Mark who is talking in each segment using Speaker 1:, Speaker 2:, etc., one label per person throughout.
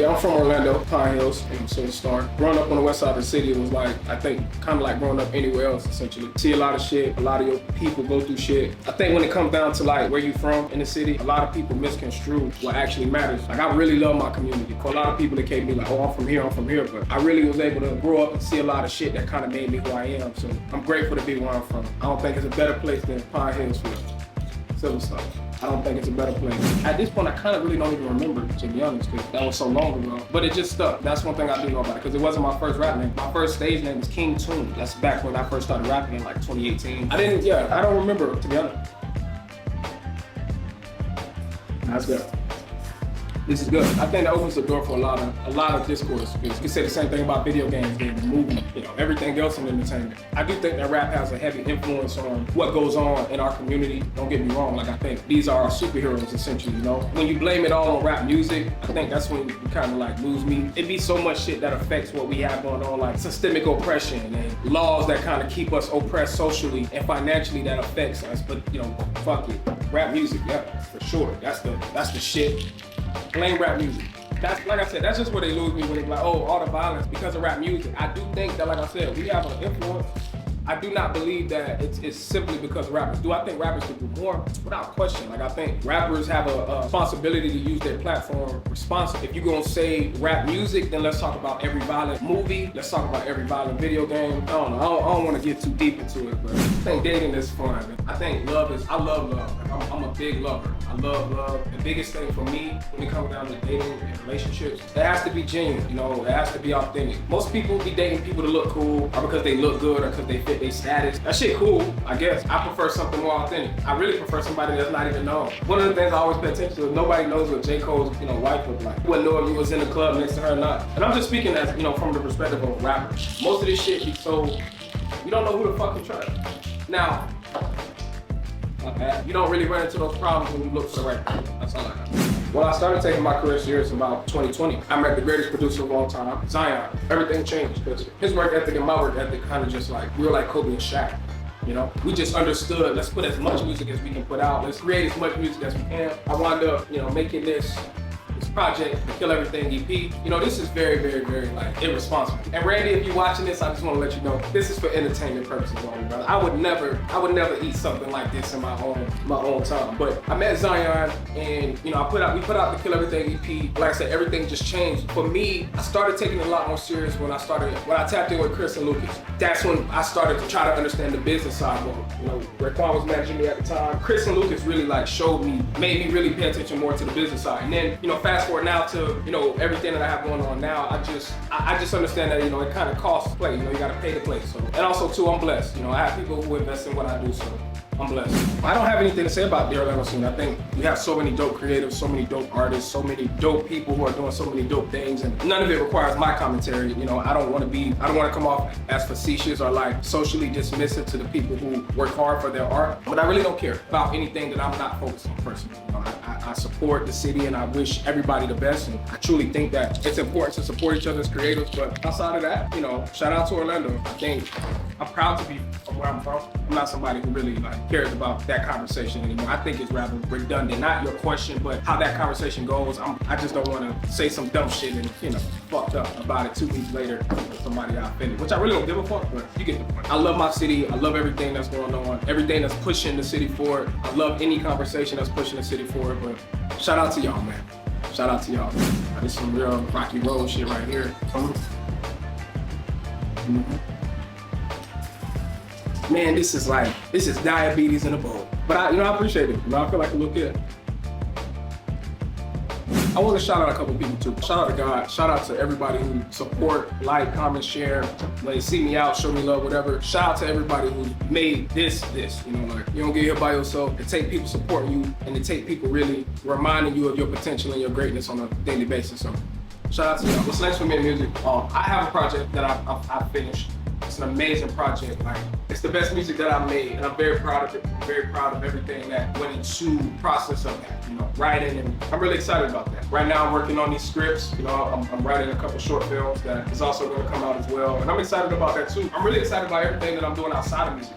Speaker 1: Yeah, I'm from Orlando, Pine Hills, Silver Star. Growing up on the west side of the city was like, I think, kind of like growing up anywhere else, essentially. See a lot of shit, a lot of your people go through shit. I think when it comes down to like where you from in the city, a lot of people misconstrue what actually matters. Like, I really love my community. For a lot of people, it can't be like, oh, I'm from here, but I really was able to grow up and see a lot of shit that kind of made me who I am. So I'm grateful to be where I'm from. I don't think it's a better place than Pine Hills for Silver Star. I don't think it's a better place. At this point, I kind of really don't even remember, to be honest, because that was so long ago. But it just stuck. That's one thing I do know about it, because it wasn't my first rap name. My first stage name was King Toon. That's back when I first started rapping in like 2018. I don't remember, to be honest. That's good. This is good. I think that opens the door for a lot of discourse. You can say the same thing about video games, movies, everything else in entertainment. I do think that rap has a heavy influence on what goes on in our community. Don't get me wrong, like I think these are our superheroes essentially, When you blame it all on rap music, I think that's when you kind of like lose me. It'd be so much shit that affects what we have going on, like systemic oppression and laws that kind of keep us oppressed socially and financially that affects us. But fuck it. Rap music, yeah, for sure. That's the shit. Blame rap music. That's, like I said, that's just where they lose me when they be like, oh, all the violence because of rap music. I do think that, like I said, we have an influence. I do not believe that it's simply because of rappers. Do I think rappers could do more? Without question. Like, I think rappers have a responsibility to use their platform responsibly. If you're gonna say rap music, then let's talk about every violent movie. Let's talk about every violent video game. I don't know. I don't want to get too deep into it, but I think dating is fun. I think I love love. I'm a big lover. I love love. The biggest thing for me when it comes down to dating and relationships, it has to be genuine. It has to be authentic. Most people be dating people to look cool, or because they look good, or because they fit their status. That shit cool, I guess. I prefer something more authentic. I really prefer somebody that's not even known. One of the things I always pay attention to is nobody knows what J. Cole's wife looked like. You wouldn't know if you was in the club next to her or not. And I'm just speaking as from the perspective of rappers. Most of this shit be so you don't know who to fucking trust. Now, you don't really run into those problems when you look for the right person. That's all I got. When I started taking my career serious about 2020, I met the greatest producer of all time, Zion. Everything changed because his work ethic and my work ethic kind of just like, we were like Kobe and Shaq. We just understood, let's put as much music as we can put out. Let's create as much music as we can. I wound up, making this project, the Kill Everything EP. This is very, very, very like irresponsible. And Randy, if you're watching this, I just want to let you know, this is for entertainment purposes only, brother. I would never eat something like this in my own time. But I met Zion, and we put out the Kill Everything EP. Like I said, everything just changed. For me, I started taking it a lot more serious when I tapped in with Chris and Lucas. That's when I started to try to understand the business side more. Raekwon was managing me at the time. Chris and Lucas really like made me really pay attention more to the business side. And then, fast forward now to, everything that I have going on now, I just understand that, it kind of costs to play. You gotta pay to play. So, and also too, I'm blessed. I have people who invest in what I do, so I'm blessed. I don't have anything to say about the Orlando scene. I think we have so many dope creatives, so many dope artists, so many dope people who are doing so many dope things, and none of it requires my commentary. I don't want to come off as facetious or like socially dismissive to the people who work hard for their art, but I really don't care about anything that I'm not focused on personally. I support the city and I wish everybody the best, and I truly think that it's important to support each other as creators, but outside of that, shout out to Orlando. I think I'm proud to be from where I'm from. I'm not somebody who really cares about that conversation anymore. I think it's rather redundant, not your question, but how that conversation goes. I just don't want to say some dumb shit and fucked up about it 2 weeks later with somebody I offended, which I really don't give a fuck, but you get the point. I love my city. I love everything that's going on, everything that's pushing the city forward. I love any conversation that's pushing the city forward, but shout out to y'all, man. Shout out to y'all. This is some real rocky road shit right here. Man, this is diabetes in a bowl. But I appreciate it. I feel like a little kid. I want to shout out a couple people too. Shout out to God. Shout out to everybody who support, like, comment, share. They see me out, show me love, whatever. Shout out to everybody who made this. You don't get here by yourself. It take people supporting you, and it take people really reminding you of your potential and your greatness on a daily basis. So shout out to y'all. What's next for me in music? I have a project that I finished. It's an amazing project. It's the best music that I've made, and I'm very proud of it. I'm very proud of everything that went into the process of that, writing, and I'm really excited about that. Right now I'm working on these scripts. I'm writing a couple short films that is also going to come out as well, and I'm excited about that too. I'm really excited about everything that I'm doing outside of music.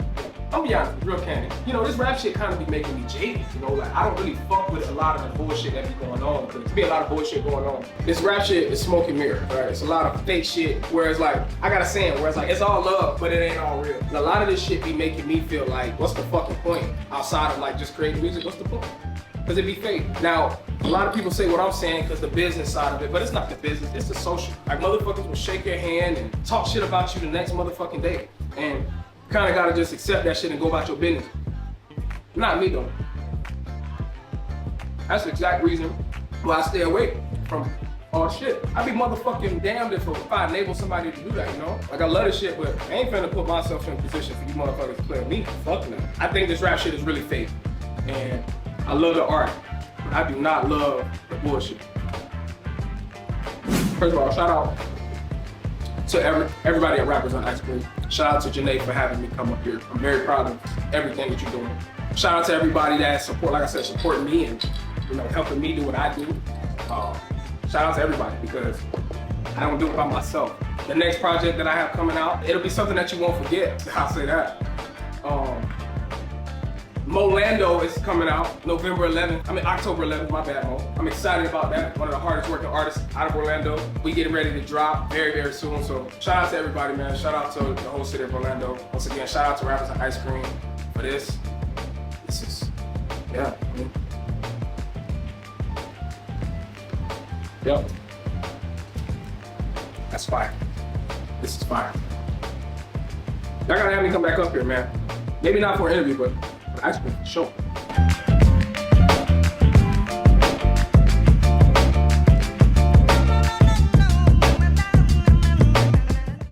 Speaker 1: I'm be honest, real candid. You know, this rap shit kind of be making me jaded. You know, like I don't really fuck with a lot of the bullshit that be going on. Cause there be a lot of bullshit going on. This rap shit is smoke and mirror, right? It's a lot of fake shit. Whereas like I got a saying where it's like it's all love, but it ain't all real. And a lot of this shit be making me feel like, what's the fucking point outside of like just creating music? What's the point? Because it be fake. Now, a lot of people say what I'm saying because the business side of it, but it's not the business, it's the social. Like motherfuckers will shake your hand and talk shit about you the next motherfucking day. And you kind of gotta just accept that shit and go about your business. Not me though. That's the exact reason why I stay away from all shit. I be motherfucking damned if I enable somebody to do that, you know? Like I love this shit, but I ain't finna put myself in a position for you motherfuckers to play with me. Fuck no. I think this rap shit is really fake. And I love the art, but I do not love the bullshit. First of all, shout out to everybody at Rappers on Ice Cream. Shout out to Janae for having me come up here. I'm very proud of everything that you're doing. Shout out to everybody that supporting me and helping me do what I do. Shout out to everybody because I don't do it by myself. The next project that I have coming out, it'll be something that you won't forget. I'll say that. Molando is coming out October 11th, my bad, Mo. I'm excited about that. One of the hardest working artists out of Orlando. We getting ready to drop very, very soon. So shout out to everybody, man. Shout out to the whole city of Orlando. Once again, shout out to Rappers on Ice Cream for this. This is, yeah. Yep. That's fire. This is fire. Y'all gotta have me come back up here, man. Maybe not for an interview, but ice cream, sure.